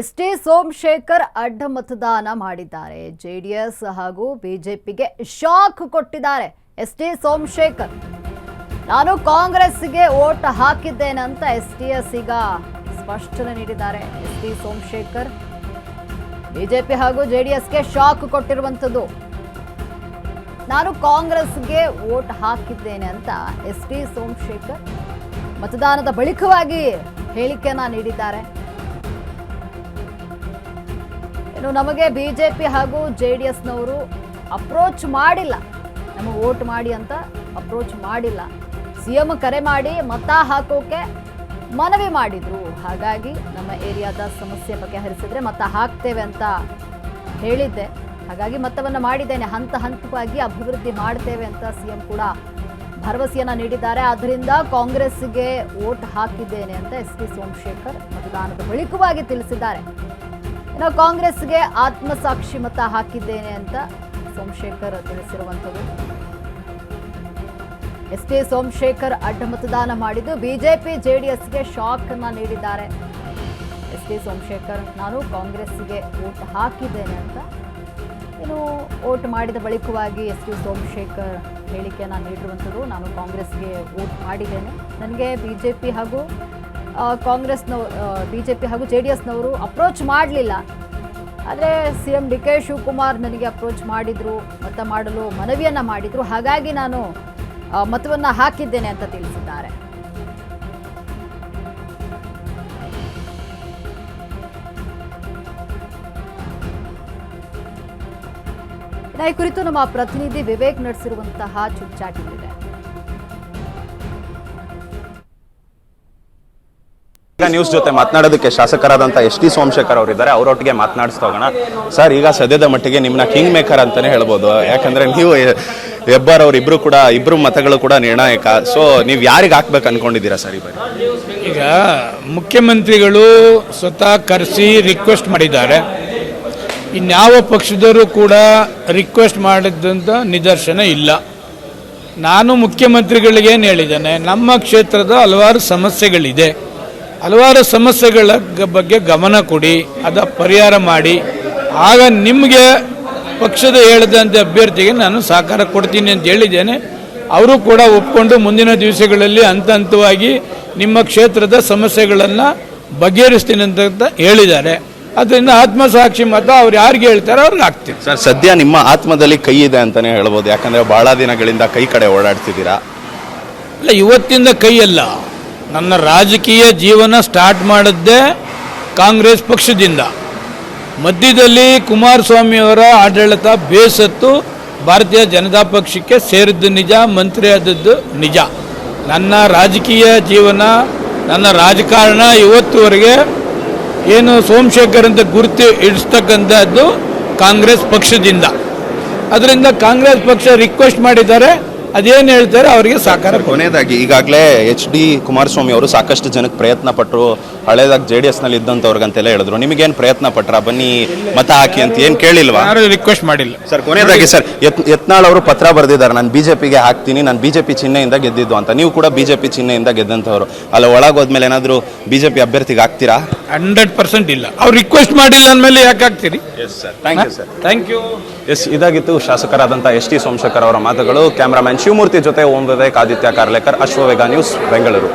ST Somashekar ಅಡ್ಡ ಮತದಾನ ಮಾಡಿದ್ದಾರೆ. ಜೆಡಿಎಸ್ ಹಾಗೂ ಬಿಜೆಪಿಗೆ ಶಾಕ್ ಕೊಟ್ಟಿದ್ದಾರೆ. ಎಸ್ಟಿ ಸೋಮಶೇಖರ್ ನಾನು ಕಾಂಗ್ರೆಸ್ಗೆ ವೋಟ್ ಹಾಕಿದ್ದೇನೆ ಅಂತ ಎಸ್ಟಿಎಸ್ ಈಗ ಸ್ಪಷ್ಟನೆ ನೀಡಿದ್ದಾರೆ. ಎಸ್ಟಿ ಸೋಮಶೇಖರ್ ಬಿಜೆಪಿ ಹಾಗೂ ಜೆಡಿಎಸ್ಗೆ ಶಾಕ್ ಕೊಟ್ಟಿರುವಂತದ್ದು. ನಾನು ಕಾಂಗ್ರೆಸ್ಗೆ ವೋಟ್ ಹಾಕಿದ್ದೇನೆ ಅಂತ ಎಸ್ಟಿ ಸೋಮಶೇಖರ್ ಮತದಾನದ ಬಳಿಕವಾಗಿ ಹೇಳಿಕೆಯನ್ನ ನೀಡಿದ್ದಾರೆ. ಇನ್ನು ನಮಗೆ ಬಿಜೆಪಿ ಹಾಗೂ ಜೆಡಿಎಸ್ನವರು ಅಪ್ರೋಚ್ ಮಾಡಿಲ್ಲ, ನಮಗೆ ವೋಟ್ ಮಾಡಿ ಅಂತ ಅಪ್ರೋಚ್ ಮಾಡಿಲ್ಲ. ಸಿಎಂ ಕರೆ ಮಾಡಿ ಮತ ಹಾಕೋಕೆ ಮನವಿ ಮಾಡಿದ್ರು. ಹಾಗಾಗಿ ನಮ್ಮ ಏರಿಯಾದ ಸಮಸ್ಯೆ ಬಗೆಹರಿಸಿದ್ರೆ ಮತ ಹಾಕ್ತೇವೆ ಅಂತ ಹೇಳಿದ್ದೆ. ಹಾಗಾಗಿ ಮತವನ್ನು ಮಾಡಿದ್ದೇನೆ, ಹಂತ ಹಂತವಾಗಿ ಅಭಿವೃದ್ಧಿ ಮಾಡ್ತೇವೆ ಅಂತ ಸಿಎಂ ಕೂಡ ಭರವಸೆಯನ್ನ ನೀಡಿದ್ದಾರೆ. ಆದ್ದರಿಂದ ಕಾಂಗ್ರೆಸ್ಗೆ ವೋಟ್ ಹಾಕಿದ್ದೇನೆ ಅಂತ ಎಸ್ಟಿ ಸೋಮಶೇಖರ್ ಮತದಾನದ ಬಳಿಕವಾಗಿ ತಿಳಿಸಿದ್ದಾರೆ. ಇನ್ನು ಕಾಂಗ್ರೆಸ್ಗೆ ಆತ್ಮಸಾಕ್ಷಿ ಮತ ಹಾಕಿದ್ದೇನೆ ಅಂತ ಸೋಮಶೇಖರ್ ತಿಳಿಸಿರುವಂಥದ್ದು. ಎಸ್ಟಿ ಸೋಮಶೇಖರ್ ಅಡ್ಡ ಮತದಾನ ಮಾಡಿದ್ದು ಬಿಜೆಪಿ ಜೆಡಿಎಸ್ಗೆ ಶಾಕ್ ಅನ್ನ ನೀಡಿದ್ದಾರೆ. ಎಸ್ಟಿ ಸೋಮಶೇಖರ್ ನಾನು ಕಾಂಗ್ರೆಸ್ಗೆ ವೋಟ್ ಹಾಕಿದ್ದೇನೆ ಅಂತ ಇನ್ನು ವೋಟ್ ಮಾಡಿದ ಬಳಿಕವಾಗಿ ಎಸ್ಟಿ ಸೋಮಶೇಖರ್ ಹೇಳಿಕೆಯನ್ನು ನೀಡಿರುವಂಥದ್ದು. ನಾನು ಕಾಂಗ್ರೆಸ್ಗೆ ವೋಟ್ ಮಾಡಿದ್ದೇನೆ, ನನಗೆ ಬಿಜೆಪಿ ಹಾಗೂ ಬಿಜೆಪಿ ಹಾಗೂ ಜೆಡಿಎಸ್ನವರು ಅಪ್ರೋಚ್ ಮಾಡಲಿಲ್ಲ. ಆದರೆ ಸಿಎಂ ಡಿ ಕೆ ಶಿವಕುಮಾರ್ ನನಗೆ ಅಪ್ರೋಚ್ ಮಾಡಿದ್ರು, ಮತ ಮಾಡಲು ಮನವಿಯನ್ನ ಮಾಡಿದ್ರು. ಹಾಗಾಗಿ ನಾನು ಮತವನ್ನು ಹಾಕಿದ್ದೇನೆ ಅಂತ ತಿಳಿಸಿದ್ದಾರೆ. ಈ ಕುರಿತು ನಮ್ಮ ಪ್ರತಿನಿಧಿ ವಿವೇಕ್ ನಡೆಸಿರುವಂತಹ ಚುಚ್ಚಾಟಿಗಳಿದೆ. ನ್ಯೂಸ್ ಜೊತೆ ಮಾತನಾಡೋದಕ್ಕೆ ಶಾಸಕರಾದಂಥ ಎಸ್ಟಿ ಸೋಮಶೇಖರ್ ಅವರಿದ್ದಾರೆ, ಅವರೊಟ್ಟಿಗೆ ಮಾತನಾಡಿಸ್ತಾ ಹೋಗೋಣ. ಸರ್, ಈಗ ಸದ್ಯದ ಮಟ್ಟಿಗೆ ನಿಮ್ಮನ್ನ ಕಿಂಗ್ ಮೇಕರ್ ಅಂತಾನೆ ಹೇಳ್ಬೋದು. ಯಾಕಂದ್ರೆ ನೀವು ಹೆಬ್ಬಾರ್ ಅವರಿಬ್ರು ಕೂಡ, ಇಬ್ರು ಮತಗಳು ಕೂಡ ನಿರ್ಣಾಯಕ. ಸೊ ನೀವು ಯಾರಿಗೆ ಹಾಕ್ಬೇಕು ಅನ್ಕೊಂಡಿದ್ದೀರಾ ಸರ್ ಈ ಬಾರಿ? ಈಗ ಮುಖ್ಯಮಂತ್ರಿಗಳು ಸ್ವತಃ ಕರೆಸಿ ರಿಕ್ವೆಸ್ಟ್ ಮಾಡಿದ್ದಾರೆ. ಇನ್ಯಾವ ಪಕ್ಷದವರು ಕೂಡ ರಿಕ್ವೆಸ್ಟ್ ಮಾಡಿದಂಥ ನಿದರ್ಶನ ಇಲ್ಲ. ನಾನು ಮುಖ್ಯಮಂತ್ರಿಗಳಿಗೇನು ಹೇಳಿದ್ದೇನೆ, ನಮ್ಮ ಕ್ಷೇತ್ರದ ಹಲವಾರು ಸಮಸ್ಯೆಗಳಿದೆ, ಹಲವಾರು ಸಮಸ್ಯೆಗಳ ಬಗ್ಗೆ ಗಮನ ಕೊಡಿ, ಅದ ಪರಿಹಾರ ಮಾಡಿ, ಆಗ ನಿಮಗೆ ಪಕ್ಷದ ಹೇಳಿದಂಥ ಅಭ್ಯರ್ಥಿಗೆ ನಾನು ಸಹಕಾರ ಕೊಡ್ತೀನಿ ಅಂತ ಹೇಳಿದ್ದೇನೆ. ಅವರು ಕೂಡ ಒಪ್ಕೊಂಡು ಮುಂದಿನ ದಿವಸಗಳಲ್ಲಿ ಹಂತ ಹಂತವಾಗಿ ನಿಮ್ಮ ಕ್ಷೇತ್ರದ ಸಮಸ್ಯೆಗಳನ್ನು ಬಗೆಹರಿಸ್ತೀನಿ ಅಂತ ಹೇಳಿದ್ದಾರೆ. ಅದರಿಂದ ಆತ್ಮಸಾಕ್ಷಿ ಮತ ಅವ್ರು ಯಾರಿಗೆ ಹೇಳ್ತಾರೋ ಅವ್ರಿಗೆ ಹಾಕ್ತೀನಿ. ಸರ್, ಸದ್ಯ ನಿಮ್ಮ ಆತ್ಮದಲ್ಲಿ ಕೈ ಇದೆ ಅಂತಾನೆ ಹೇಳ್ಬೋದು. ಯಾಕಂದ್ರೆ ಬಹಳ ದಿನಗಳಿಂದ ಕೈ ಕಡೆ ಓಡಾಡ್ತಿದ್ದೀರಾ. ಇಲ್ಲ, ಇವತ್ತಿಂದ ಕೈ ಅಲ್ಲ, ನನ್ನ ರಾಜಕೀಯ ಜೀವನ ಸ್ಟಾರ್ಟ್ ಮಾಡಿದ್ದೇ ಕಾಂಗ್ರೆಸ್ ಪಕ್ಷದಿಂದ. ಮಧ್ಯದಲ್ಲಿ ಕುಮಾರಸ್ವಾಮಿಯವರ ಆಡಳಿತ ಬೇಸತ್ತು ಭಾರತೀಯ ಜನತಾ ಪಕ್ಷಕ್ಕೆ ಸೇರಿದ್ದು ನಿಜ, ಮಂತ್ರಿ ಆದದ್ದು ನಿಜ. ನನ್ನ ರಾಜಕೀಯ ಜೀವನ, ನನ್ನ ರಾಜಕಾರಣ ಇವತ್ತುವರೆಗೆ ಏನು ಸೋಮಶೇಖರ್ ಅಂತ ಗುರುತು ಇಡಿಸ್ತಕ್ಕಂಥದ್ದು ಕಾಂಗ್ರೆಸ್ ಪಕ್ಷದಿಂದ. ಅದರಿಂದ ಕಾಂಗ್ರೆಸ್ ಪಕ್ಷ ರಿಕ್ವೆಸ್ಟ್ ಮಾಡಿದ್ದಾರೆ, ಅದೇನು ಹೇಳ್ತಾರೆ ಅವರಿಗೆ ಸಹಕಾರ. ಕೊನೆಯದಾಗಿ, ಈಗಾಗಲೇ ಎಚ್ ಡಿ ಕುಮಾರಸ್ವಾಮಿ ಅವರು ಸಾಕಷ್ಟು ಜನಕ್ಕೆ ಪ್ರಯತ್ನ ಪಟ್ಟರು, ಹಳೇದಾಗಿ JDS ನಲ್ಲಿ ಇದ್ದಂಥವ್ರಿಗಂತೆಲ್ಲ ಹೇಳಿದ್ರು. ನಿಮಗೇನು ಪ್ರಯತ್ನ ಪಟ್ರ, ಬನ್ನಿ ಮತ ಹಾಕಿ ಅಂತ ಏನು ಕೇಳಿಲ್ವಾ? ಯಾರು ರಿಕ್ವೆಸ್ಟ್ ಮಾಡಿಲ್ಲ ಸರ್. ಕೊನೆಯದಾಗಿ ಸರ್, ಯತ್ನಾಳ್ ಅವರು ಪತ್ರ ಬರೆದಿದ್ದಾರೆ, ನಾನು ಬಿಜೆಪಿಗೆ ಹಾಕ್ತೀನಿ, ನಾನು ಬಿಜೆಪಿ ಚಿಹ್ನೆಯಿಂದ ಗೆದ್ದಿದ್ದು ಅಂತ. ನೀವು ಕೂಡ ಬಿಜೆಪಿ ಚಿಹ್ನೆಯಿಂದ ಗೆದ್ದಂಥವ್ರು, ಅಲ್ಲ ಒಳಗೋದ್ಮೇಲೆ ಏನಾದರೂ ಬಿಜೆಪಿ ಅಭ್ಯರ್ಥಿಗೆ ಹಾಕ್ತೀರಾ? 100% ಇಲ್ಲ. ಅವ್ರು ರಿಕ್ವೆಸ್ಟ್ ಮಾಡಿಲ್ಲ ಅಂದಮೇಲೆ ಯಾಕೆ ಹಾಕ್ತೀರಿ? Yes sir, thank you sir. Thank you. Yes, ಇದಾಗಿತ್ತು ಶಾಸಕರಾದಂಥ ಎಸ್ಟಿ ಸೋಮಶೇಖರ್ ಅವರ ಮಾತುಗಳು. ಕ್ಯಾಮರಾಮ್ಯಾನ್ ಶಿವಮೂರ್ತಿ ಜೊತೆ ಓಂ ವಿವೇಕ್, ಆದಿತ್ಯ ಕಾರ್ಲೇಕರ್, ಅಶ್ವವೇಗ ನ್ಯೂಸ್, ಬೆಂಗಳೂರು.